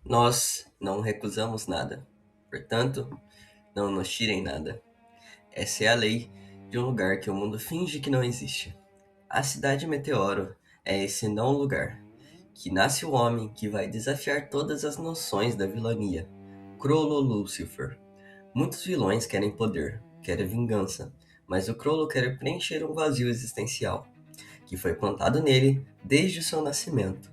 Nós não recusamos nada, portanto, não nos tirem nada. Essa é a lei de um lugar que o mundo finge que não existe. A cidade Meteoro é esse não lugar, que nasce o homem que vai desafiar todas as noções da vilania. Crollo Lucifer. Muitos vilões querem poder, querem vingança, mas o Crollo quer preencher um vazio existencial, que foi plantado nele desde o seu nascimento.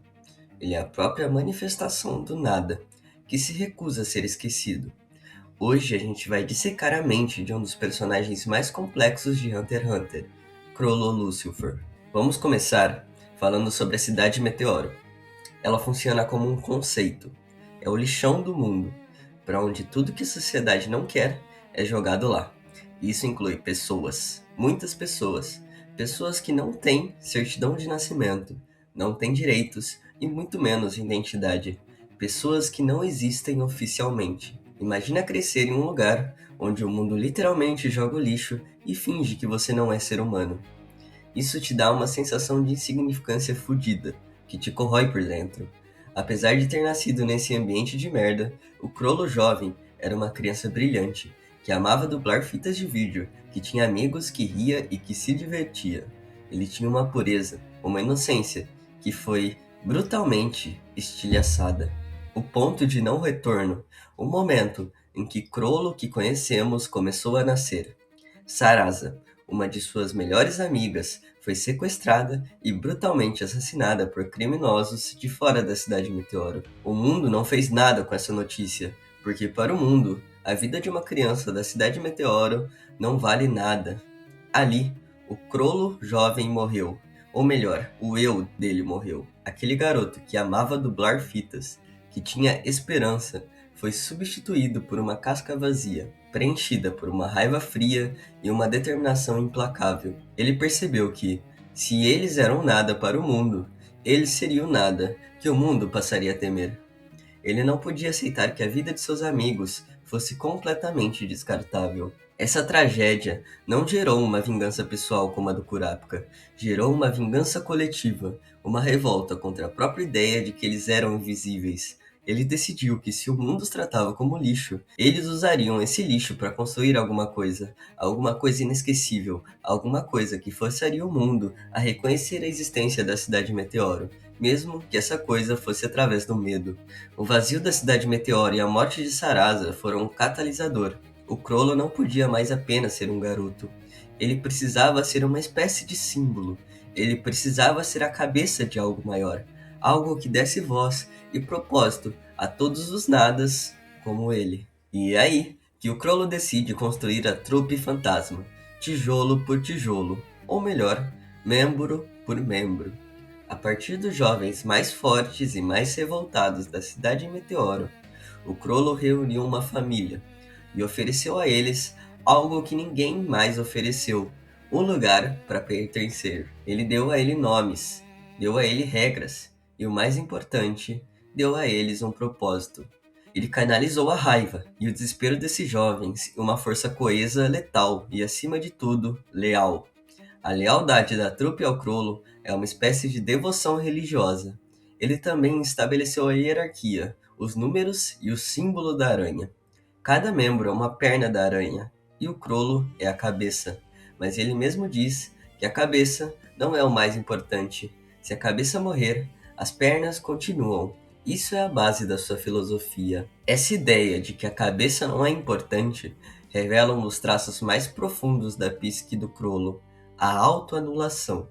Ele é a própria manifestação do nada, que se recusa a ser esquecido. Hoje a gente vai dissecar a mente de um dos personagens mais complexos de Hunter x Hunter, Crollo Lucifer. Vamos começar falando sobre a Cidade Meteoro. Ela funciona como um conceito. É o lixão do mundo, para onde tudo que a sociedade não quer é jogado lá. Isso inclui pessoas, muitas pessoas, pessoas que não têm certidão de nascimento, não têm direitos e muito menos identidade, pessoas que não existem oficialmente. Imagina crescer em um lugar onde o mundo literalmente joga o lixo e finge que você não é ser humano. Isso te dá uma sensação de insignificância fodida, que te corrói por dentro. Apesar de ter nascido nesse ambiente de merda, o Crollo jovem era uma criança brilhante, que amava dublar fitas de vídeo, que tinha amigos, que ria e que se divertia. Ele tinha uma pureza, uma inocência, que foi brutalmente estilhaçada. O ponto de não retorno, o momento em que Crollo que conhecemos começou a nascer. Sarasa, uma de suas melhores amigas, foi sequestrada e brutalmente assassinada por criminosos de fora da cidade Meteoro. O mundo não fez nada com essa notícia, porque para o mundo, a vida de uma criança da cidade Meteoro não vale nada. Ali, o Crollo jovem morreu, ou melhor, o eu dele morreu. Aquele garoto que amava dublar fitas, que tinha esperança, foi substituído por uma casca vazia, preenchida por uma raiva fria e uma determinação implacável. Ele percebeu que, se eles eram nada para o mundo, eles seriam nada que o mundo passaria a temer. Ele não podia aceitar que a vida de seus amigos fosse completamente descartável. Essa tragédia não gerou uma vingança pessoal como a do Kurapika, gerou uma vingança coletiva, uma revolta contra a própria ideia de que eles eram invisíveis. Ele decidiu que se o mundo os tratava como lixo, eles usariam esse lixo para construir alguma coisa inesquecível, alguma coisa que forçaria o mundo a reconhecer a existência da cidade Meteoro, mesmo que essa coisa fosse através do medo. O vazio da cidade Meteoro e a morte de Sarasa foram um catalisador. O Crollo não podia mais apenas ser um garoto. Ele precisava ser uma espécie de símbolo. Ele precisava ser a cabeça de algo maior. Algo que desse voz e propósito a todos os nadas como ele. E é aí que o Crollo decide construir a Trupe Fantasma, tijolo por tijolo, ou melhor, membro por membro. A partir dos jovens mais fortes e mais revoltados da cidade Meteoro, o Crollo reuniu uma família e ofereceu a eles algo que ninguém mais ofereceu: um lugar para pertencer. Ele deu a ele nomes, deu a ele regras e, o mais importante, deu a eles um propósito. Ele canalizou a raiva e o desespero desses jovens em uma força coesa, letal e, acima de tudo, leal. A lealdade da trupe ao Crollo é uma espécie de devoção religiosa. Ele também estabeleceu a hierarquia, os números e o símbolo da aranha. Cada membro é uma perna da aranha, e o Crollo é a cabeça. Mas ele mesmo diz que a cabeça não é o mais importante. Se a cabeça morrer, as pernas continuam. Isso é a base da sua filosofia. Essa ideia de que a cabeça não é importante revela um dos traços mais profundos da psique do Crollo: a autoanulação.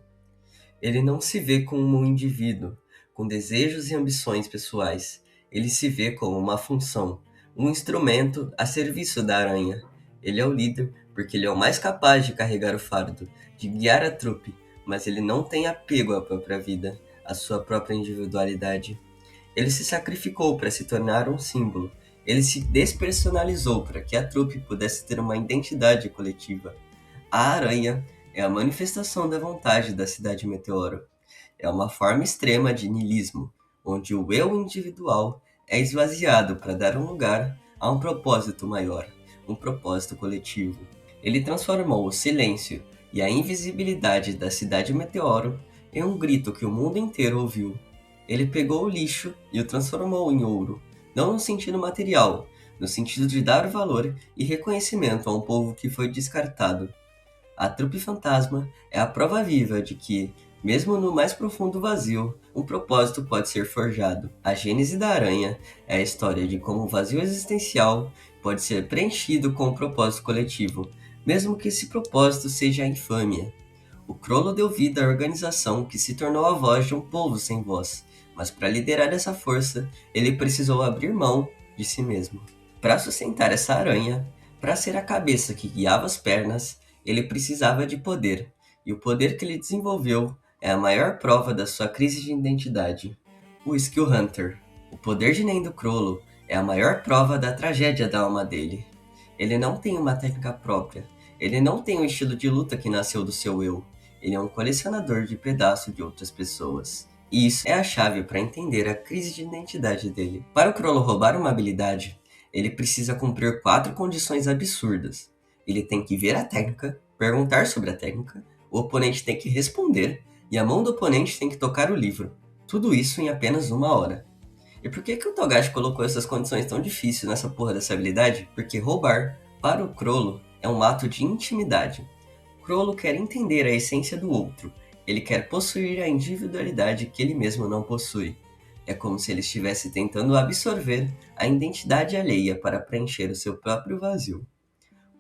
Ele não se vê como um indivíduo, com desejos e ambições pessoais. Ele se vê como uma função, um instrumento a serviço da aranha. Ele é o líder porque ele é o mais capaz de carregar o fardo, de guiar a trupe, mas ele não tem apego à própria vida, à sua própria individualidade. Ele se sacrificou para se tornar um símbolo. Ele se despersonalizou para que a trupe pudesse ter uma identidade coletiva. A aranha é a manifestação da vontade da cidade Meteoro. É uma forma extrema de niilismo, onde o eu individual é esvaziado para dar um lugar a um propósito maior, um propósito coletivo. Ele transformou o silêncio e a invisibilidade da cidade Meteoro em um grito que o mundo inteiro ouviu. Ele pegou o lixo e o transformou em ouro, não no sentido material, no sentido de dar valor e reconhecimento a um povo que foi descartado. A trupe fantasma é a prova viva de que, mesmo no mais profundo vazio, um propósito pode ser forjado. A gênese da aranha é a história de como o vazio existencial pode ser preenchido com um propósito coletivo, mesmo que esse propósito seja a infâmia. O Crollo deu vida à organização que se tornou a voz de um povo sem voz, mas para liderar essa força, ele precisou abrir mão de si mesmo. Para sustentar essa aranha, para ser a cabeça que guiava as pernas, ele precisava de poder, e o poder que ele desenvolveu é a maior prova da sua crise de identidade. O Skill Hunter. O poder de Nen do Crollo é a maior prova da tragédia da alma dele. Ele não tem uma técnica própria, ele não tem um estilo de luta que nasceu do seu eu. Ele é um colecionador de pedaços de outras pessoas. E isso é a chave para entender a crise de identidade dele. Para o Crollo roubar uma habilidade, ele precisa cumprir 4 condições absurdas. Ele tem que ver a técnica, perguntar sobre a técnica, o oponente tem que responder e a mão do oponente tem que tocar o livro. Tudo isso em apenas 1 hora. E por que o Togashi colocou essas condições tão difíceis nessa porra dessa habilidade? Porque roubar, para o Crollo, é um ato de intimidade. Crollo quer entender a essência do outro. Ele quer possuir a individualidade que ele mesmo não possui. É como se ele estivesse tentando absorver a identidade alheia para preencher o seu próprio vazio.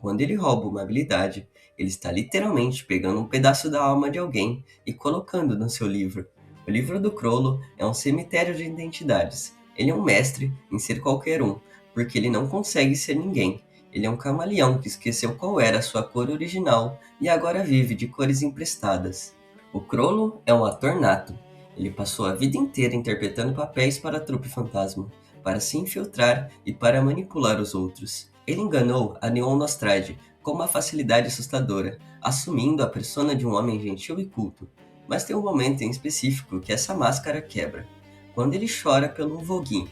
Quando ele rouba uma habilidade, ele está literalmente pegando um pedaço da alma de alguém e colocando no seu livro. O livro do Crollo é um cemitério de identidades. Ele é um mestre em ser qualquer um, porque ele não consegue ser ninguém. Ele é um camaleão que esqueceu qual era a sua cor original e agora vive de cores emprestadas. O Crollo é um ator nato. Ele passou a vida inteira interpretando papéis para a trupe fantasma, para se infiltrar e para manipular os outros. Ele enganou a Neon Nostrade com uma facilidade assustadora, assumindo a persona de um homem gentil e culto. Mas tem um momento em específico que essa máscara quebra, quando ele chora pelo Voguin.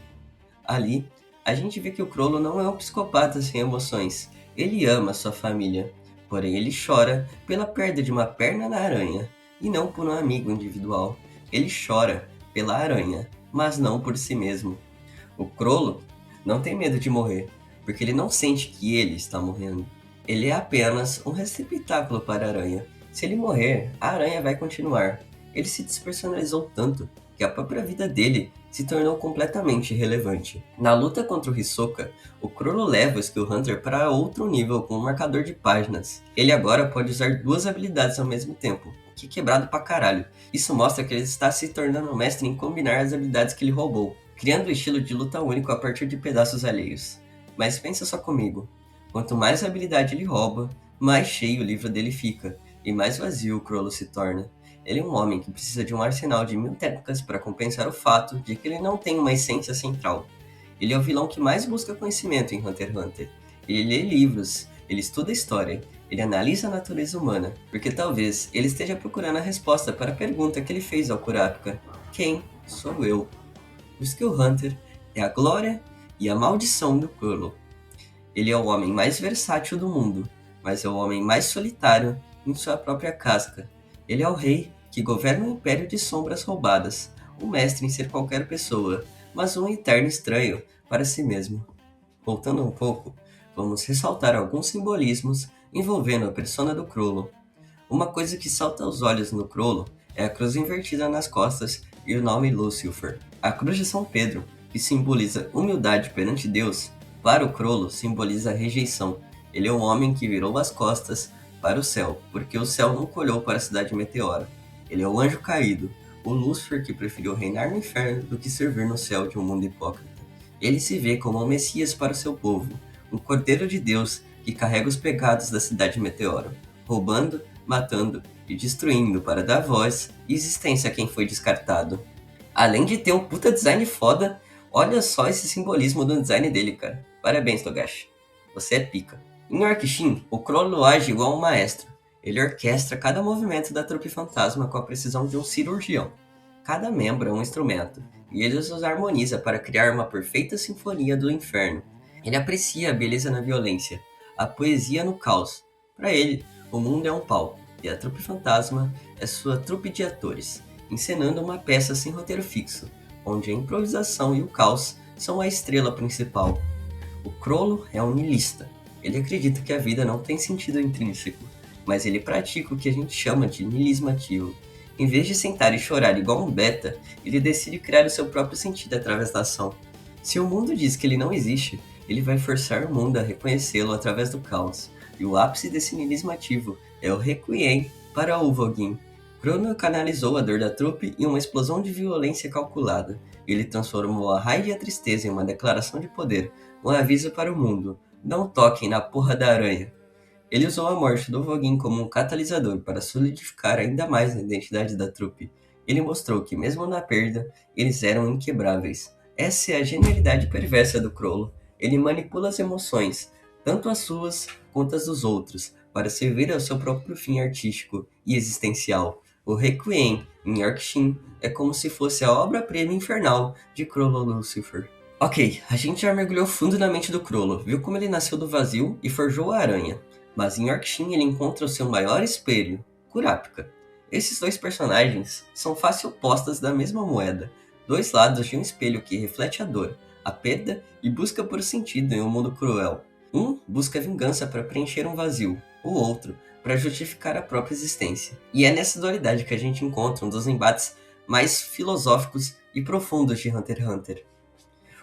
Ali, a gente vê que o Crollo não é um psicopata sem emoções. Ele ama sua família, porém ele chora pela perda de uma perna na aranha, e não por um amigo individual. Ele chora pela aranha, mas não por si mesmo. O Crollo não tem medo de morrer, porque ele não sente que ele está morrendo. Ele é apenas um receptáculo para a aranha. Se ele morrer, a aranha vai continuar. Ele se despersonalizou tanto que a própria vida dele se tornou completamente irrelevante. Na luta contra o Hisoka, o Crollo leva o Skill Hunter para outro nível com um marcador de páginas. Ele agora pode usar 2 habilidades ao mesmo tempo, o que é quebrado pra caralho. Isso mostra que ele está se tornando um mestre em combinar as habilidades que ele roubou, criando um estilo de luta único a partir de pedaços alheios. Mas pensa só comigo, quanto mais habilidade ele rouba, mais cheio o livro dele fica, e mais vazio o Crollo se torna. Ele é um homem que precisa de um arsenal de 1000 técnicas para compensar o fato de que ele não tem uma essência central. Ele é o vilão que mais busca conhecimento em Hunter x Hunter. Ele lê livros, ele estuda história, ele analisa a natureza humana, porque talvez ele esteja procurando a resposta para a pergunta que ele fez ao Kurapika: quem sou eu? O Skill Hunter é a glória e a maldição do Crollo. Ele é o homem mais versátil do mundo, mas é o homem mais solitário em sua própria casca. Ele é o rei que governa um império de sombras roubadas, um mestre em ser qualquer pessoa, mas um eterno estranho para si mesmo. Voltando um pouco, vamos ressaltar alguns simbolismos envolvendo a persona do Crollo. Uma coisa que salta aos olhos no Crollo é a cruz invertida nas costas e o nome Lucifer. A cruz de São Pedro, que simboliza humildade perante Deus, para o Crollo simboliza a rejeição. Ele é um homem que virou as costas para o céu, porque o céu não olhou para a cidade meteora. Ele é o anjo caído, o Lúcifer que preferiu reinar no inferno do que servir no céu de um mundo hipócrita. Ele se vê como um Messias para o seu povo, um Cordeiro de Deus que carrega os pecados da cidade meteora, roubando, matando e destruindo para dar voz e existência a quem foi descartado. Além de ter um puta design foda, olha só esse simbolismo do design dele, cara. Parabéns, Togashi. Você é pica. Em Orc-Shin, o Crollo age igual um maestro. Ele orquestra cada movimento da trupe fantasma com a precisão de um cirurgião. Cada membro é um instrumento, e ele os harmoniza para criar uma perfeita sinfonia do inferno. Ele aprecia a beleza na violência, a poesia no caos. Para ele, o mundo é um palco, e a trupe fantasma é sua trupe de atores, encenando uma peça sem roteiro fixo, onde a improvisação e o caos são a estrela principal. O Crollo é um niilista. Ele acredita que a vida não tem sentido intrínseco, mas ele pratica o que a gente chama de niilismo ativo. Em vez de sentar e chorar igual um beta, ele decide criar o seu próprio sentido através da ação. Se o mundo diz que ele não existe, ele vai forçar o mundo a reconhecê-lo através do caos. E o ápice desse niilismo ativo é o Requiem para o Voguin. Crollo canalizou a dor da trupe em uma explosão de violência calculada. Ele transformou a raiva e a tristeza em uma declaração de poder, um aviso para o mundo: não toquem na porra da aranha. Ele usou a morte do Voguin como um catalisador para solidificar ainda mais a identidade da trupe. Ele mostrou que, mesmo na perda, eles eram inquebráveis. Essa é a genialidade perversa do Crollo. Ele manipula as emoções, tanto as suas quanto as dos outros, para servir ao seu próprio fim artístico e existencial. O Requiem, em Yorkshire, é como se fosse a obra-prima infernal de Crollo Lucifer. Ok, a gente já mergulhou fundo na mente do Crollo, viu como ele nasceu do vazio e forjou a aranha. Mas em Yorkshire ele encontra o seu maior espelho, Kurapika. Esses dois personagens são face opostas da mesma moeda, dois lados de um espelho que reflete a dor, a perda e busca por sentido em um mundo cruel. Um busca vingança para preencher um vazio, o outro para justificar a própria existência. E é nessa dualidade que a gente encontra um dos embates mais filosóficos e profundos de Hunter x Hunter.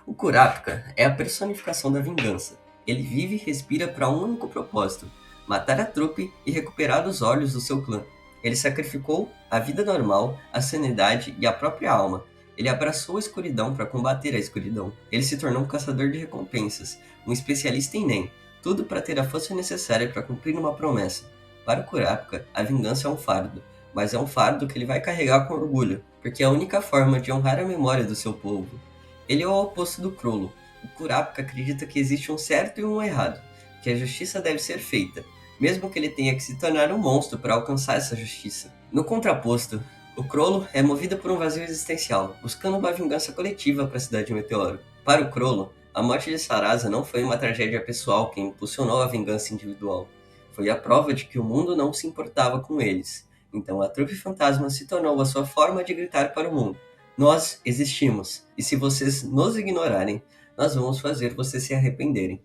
O Kurapika é a personificação da vingança. Ele vive e respira para um único propósito: matar a trupe e recuperar os olhos do seu clã. Ele sacrificou a vida normal, a sanidade e a própria alma. Ele abraçou a escuridão para combater a escuridão. Ele se tornou um caçador de recompensas, um especialista em Nen, tudo para ter a força necessária para cumprir uma promessa. Para o Kurapika, a vingança é um fardo, mas é um fardo que ele vai carregar com orgulho, porque é a única forma de honrar a memória do seu povo. Ele é o oposto do Crollo. O Kurapika acredita que existe um certo e um errado, que a justiça deve ser feita, mesmo que ele tenha que se tornar um monstro para alcançar essa justiça. No contraposto, o Crollo é movido por um vazio existencial, buscando uma vingança coletiva para a cidade Meteoro. Para o Crollo, a morte de Sarasa não foi uma tragédia pessoal que impulsionou a vingança individual. Foi a prova de que o mundo não se importava com eles. Então a trupe fantasma se tornou a sua forma de gritar para o mundo: nós existimos, e se vocês nos ignorarem, nós vamos fazer vocês se arrependerem.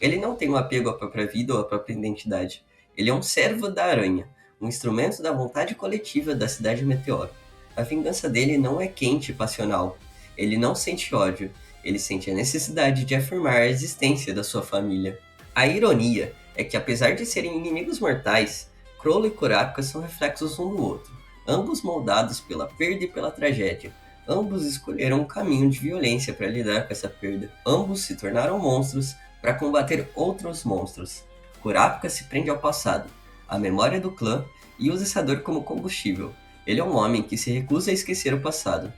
Ele não tem um apego à própria vida ou à própria identidade. Ele é um servo da aranha, um instrumento da vontade coletiva da cidade Meteoro. A vingança dele não é quente e passional. Ele não sente ódio. Ele sente a necessidade de afirmar a existência da sua família. A ironia é que, apesar de serem inimigos mortais, Crollo e Kurapika são reflexos um do outro, ambos moldados pela perda e pela tragédia. Ambos escolheram um caminho de violência para lidar com essa perda. Ambos se tornaram monstros para combater outros monstros. Kurapika se prende ao passado, à memória do clã, e usa essa dor como combustível. Ele é um homem que se recusa a esquecer o passado.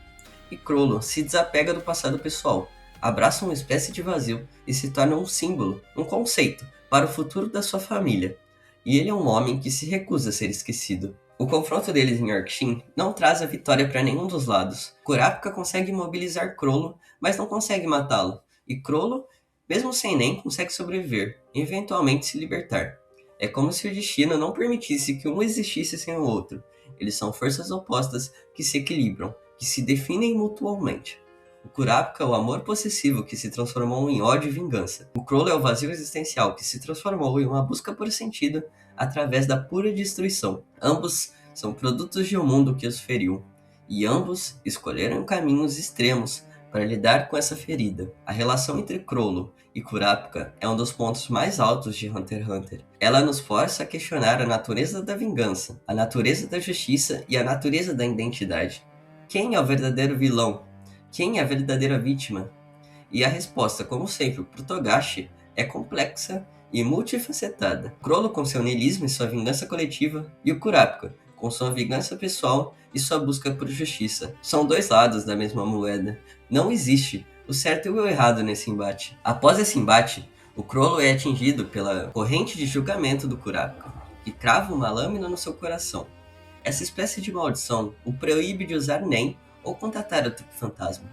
E Crollo se desapega do passado pessoal, abraça uma espécie de vazio e se torna um símbolo, um conceito, para o futuro da sua família. E ele é um homem que se recusa a ser esquecido. O confronto deles em Yorkshire não traz a vitória para nenhum dos lados. Kurapika consegue mobilizar Crollo, mas não consegue matá-lo. E Crollo, mesmo sem Nen, consegue sobreviver e eventualmente se libertar. É como se o destino não permitisse que um existisse sem o outro. Eles são forças opostas que se equilibram, que se definem mutualmente. O Kurapika é o amor possessivo que se transformou em ódio e vingança. O Crollo é o vazio existencial que se transformou em uma busca por sentido através da pura destruição. Ambos são produtos de um mundo que os feriu, e ambos escolheram caminhos extremos para lidar com essa ferida. A relação entre Crollo e Kurapika é um dos pontos mais altos de Hunter x Hunter. Ela nos força a questionar a natureza da vingança, a natureza da justiça e a natureza da identidade. Quem é o verdadeiro vilão? Quem é a verdadeira vítima? E a resposta, como sempre, para o Togashi é complexa e multifacetada. Crollo com seu niilismo e sua vingança coletiva, e o Kurapika com sua vingança pessoal e sua busca por justiça. São dois lados da mesma moeda. Não existe o certo e o errado nesse embate. Após esse embate, o Crollo é atingido pela corrente de julgamento do Kurapika, que crava uma lâmina no seu coração. Essa espécie de maldição o proíbe de usar Nen ou contatar o trupe fantasma.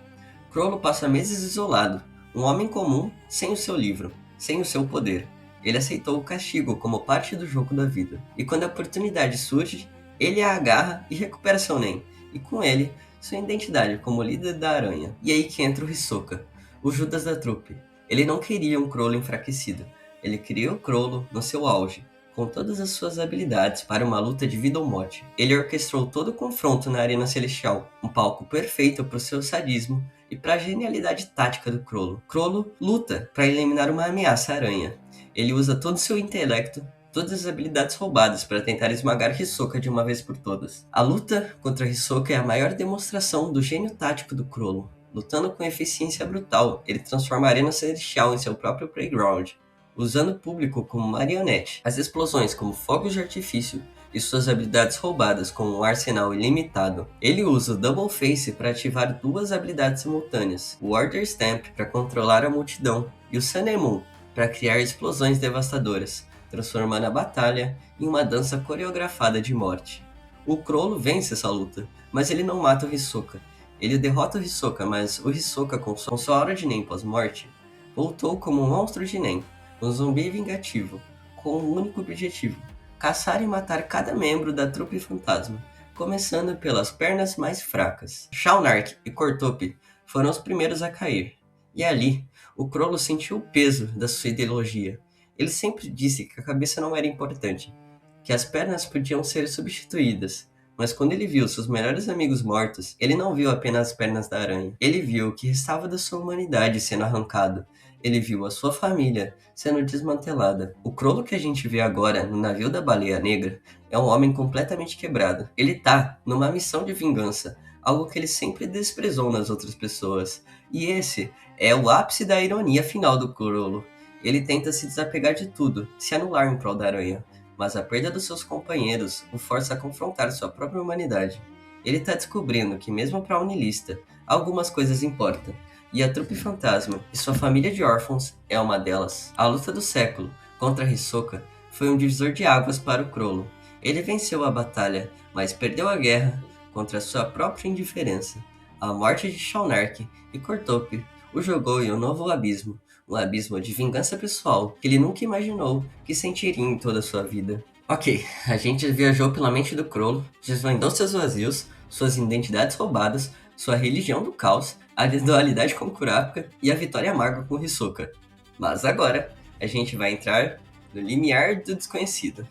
Crollo passa meses isolado, um homem comum sem o seu livro, sem o seu poder. Ele aceitou o castigo como parte do jogo da vida. E quando a oportunidade surge, ele a agarra e recupera seu Nen, e com ele, sua identidade como líder da aranha. E aí que entra o Hisoka. o Judas da trupe. Ele não queria um Crollo enfraquecido. Ele queria o Crollo no seu auge, com todas as suas habilidades para uma luta de vida ou morte. Ele orquestrou todo o confronto na Arena Celestial, um palco perfeito para o seu sadismo e para a genialidade tática do Crollo. Crollo luta para eliminar uma ameaça aranha. Ele usa todo o seu intelecto, todas as habilidades roubadas para tentar esmagar Hisoka de uma vez por todas. A luta contra Hisoka é a maior demonstração do gênio tático do Crollo. Lutando com eficiência brutal, ele transforma a Arena Celestial em seu próprio playground, usando o público como marionete. As explosões como fogos de artifício e suas habilidades roubadas como um arsenal ilimitado. Ele usa o Double Face para ativar duas habilidades simultâneas, o Order Stamp para controlar a multidão e o Sun and Moon para criar explosões devastadoras, transformando a batalha em uma dança coreografada de morte. O Crollo vence essa luta, mas ele não mata o Hisoka. Ele derrota o Hisoka, mas o Hisoka, com sua aura de Nen pós-morte, voltou como um monstro de Nen, um zumbi vingativo, com um único objetivo: caçar e matar cada membro da trupe fantasma, começando pelas pernas mais fracas. Shaunark e Cortope foram os primeiros a cair, e ali, o Crollo sentiu o peso da sua ideologia. Ele sempre disse que a cabeça não era importante, que as pernas podiam ser substituídas, mas quando ele viu seus melhores amigos mortos, ele não viu apenas as pernas da aranha. Ele viu o que restava da sua humanidade sendo arrancado. Ele viu a sua família sendo desmantelada. O Crollo que a gente vê agora no navio da Baleia Negra é um homem completamente quebrado. Ele tá numa missão de vingança, algo que ele sempre desprezou nas outras pessoas. E esse é o ápice da ironia final do Crollo. Ele tenta se desapegar de tudo, se anular em prol da aranha, mas a perda dos seus companheiros o força a confrontar sua própria humanidade. Ele está descobrindo que mesmo para a Unilista, algumas coisas importam, e a Trupe Fantasma e sua família de órfãos é uma delas. A luta do século contra Hisoka foi um divisor de águas para o Crollo. Ele venceu a batalha, mas perdeu a guerra contra sua própria indiferença. A morte de Shaunark e Cortope o jogou em um novo abismo, um abismo de vingança pessoal que ele nunca imaginou que sentiria em toda a sua vida. Ok, a gente viajou pela mente do Crollo, desvendou seus vazios, suas identidades roubadas, sua religião do caos, a dualidade com Kurapika e a vitória amarga com Hisoka. Mas agora, a gente vai entrar no limiar do desconhecido.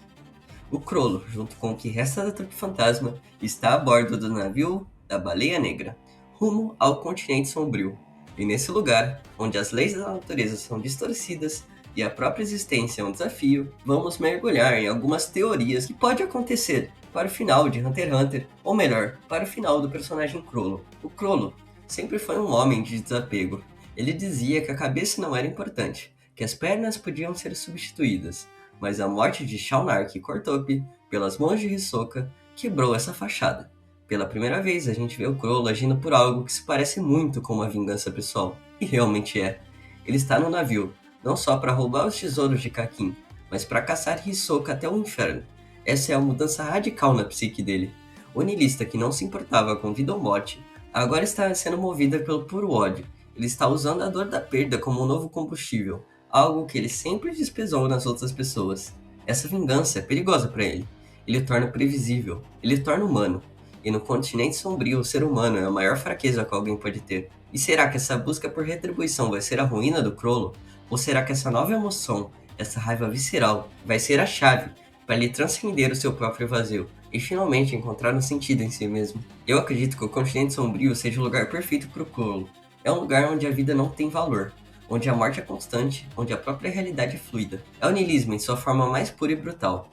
O Crollo, junto com o que resta da Trupe Fantasma, está a bordo do navio da Baleia Negra, rumo ao Continente Sombrio. E nesse lugar, onde as leis da natureza são distorcidas e a própria existência é um desafio, vamos mergulhar em algumas teorias que pode acontecer para o final de Hunter x Hunter, ou melhor, para o final do personagem Crollo. O Crollo sempre foi um homem de desapego. Ele dizia que a cabeça não era importante, que as pernas podiam ser substituídas, mas a morte de Shaunark e Cortope, pelas mãos de Hisoka, quebrou essa fachada. Pela primeira vez, a gente vê o Crollo agindo por algo que se parece muito com uma vingança pessoal. E realmente é. Ele está no navio, não só para roubar os tesouros de Kakin, mas para caçar Hisoka até o inferno. Essa é a mudança radical na psique dele. O niilista que não se importava com vida ou morte, agora está sendo movida pelo puro ódio. Ele está usando a dor da perda como um novo combustível, algo que ele sempre desprezou nas outras pessoas. Essa vingança é perigosa para ele. Ele o torna previsível, ele o torna humano. E no Continente Sombrio, o ser humano é a maior fraqueza que alguém pode ter. E será que essa busca por retribuição vai ser a ruína do Crollo? Ou será que essa nova emoção, essa raiva visceral, vai ser a chave para ele transcender o seu próprio vazio e finalmente encontrar um sentido em si mesmo? Eu acredito que o Continente Sombrio seja o lugar perfeito para o Crollo. É um lugar onde a vida não tem valor, onde a morte é constante, onde a própria realidade é fluida. É o niilismo em sua forma mais pura e brutal.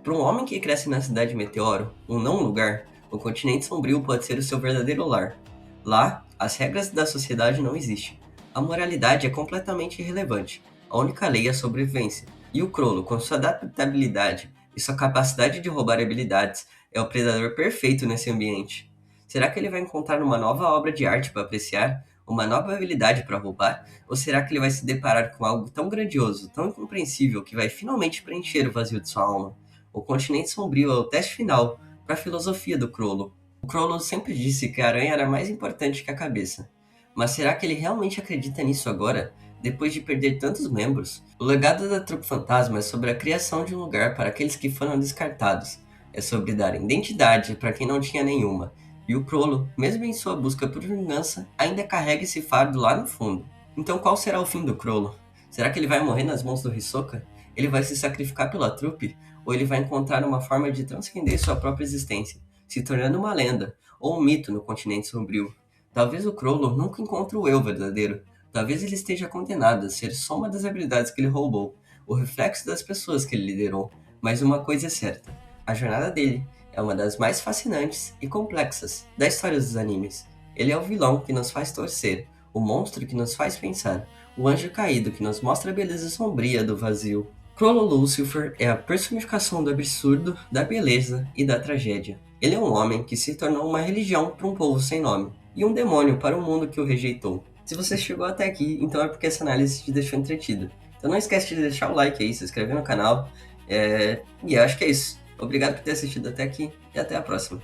Para um homem que cresce na cidade Meteoro, um não lugar, o Continente Sombrio pode ser o seu verdadeiro lar. Lá, as regras da sociedade não existem. A moralidade é completamente irrelevante. A única lei é a sobrevivência. E o Crollo, com sua adaptabilidade e sua capacidade de roubar habilidades, é o predador perfeito nesse ambiente. Será que ele vai encontrar uma nova obra de arte para apreciar? Uma nova habilidade para roubar? Ou será que ele vai se deparar com algo tão grandioso, tão incompreensível, que vai finalmente preencher o vazio de sua alma? O Continente Sombrio é o teste final para a filosofia do Crollo. O Crollo sempre disse que a aranha era mais importante que a cabeça. Mas será que ele realmente acredita nisso agora, depois de perder tantos membros? O legado da Trupe Fantasma é sobre a criação de um lugar para aqueles que foram descartados. É sobre dar identidade para quem não tinha nenhuma. E o Crollo, mesmo em sua busca por vingança, ainda carrega esse fardo lá no fundo. Então qual será o fim do Crollo? Será que ele vai morrer nas mãos do Hisoka? Ele vai se sacrificar pela trupe? Ou ele vai encontrar uma forma de transcender sua própria existência, se tornando uma lenda, ou um mito no continente sombrio? Talvez o Crollo nunca encontre o eu verdadeiro. Talvez ele esteja condenado a ser soma das habilidades que ele roubou, o reflexo das pessoas que ele liderou. Mas uma coisa é certa, a jornada dele é uma das mais fascinantes e complexas da história dos animes. Ele é o vilão que nos faz torcer, o monstro que nos faz pensar, o anjo caído que nos mostra a beleza sombria do vazio. Crollo Lucifer é a personificação do absurdo, da beleza e da tragédia. Ele é um homem que se tornou uma religião para um povo sem nome, e um demônio para um mundo que o rejeitou. Se você chegou até aqui, então é porque essa análise te deixou entretido. Então não esquece de deixar o like aí, se inscrever no canal, e eu acho que é isso. Obrigado por ter assistido até aqui, e até a próxima.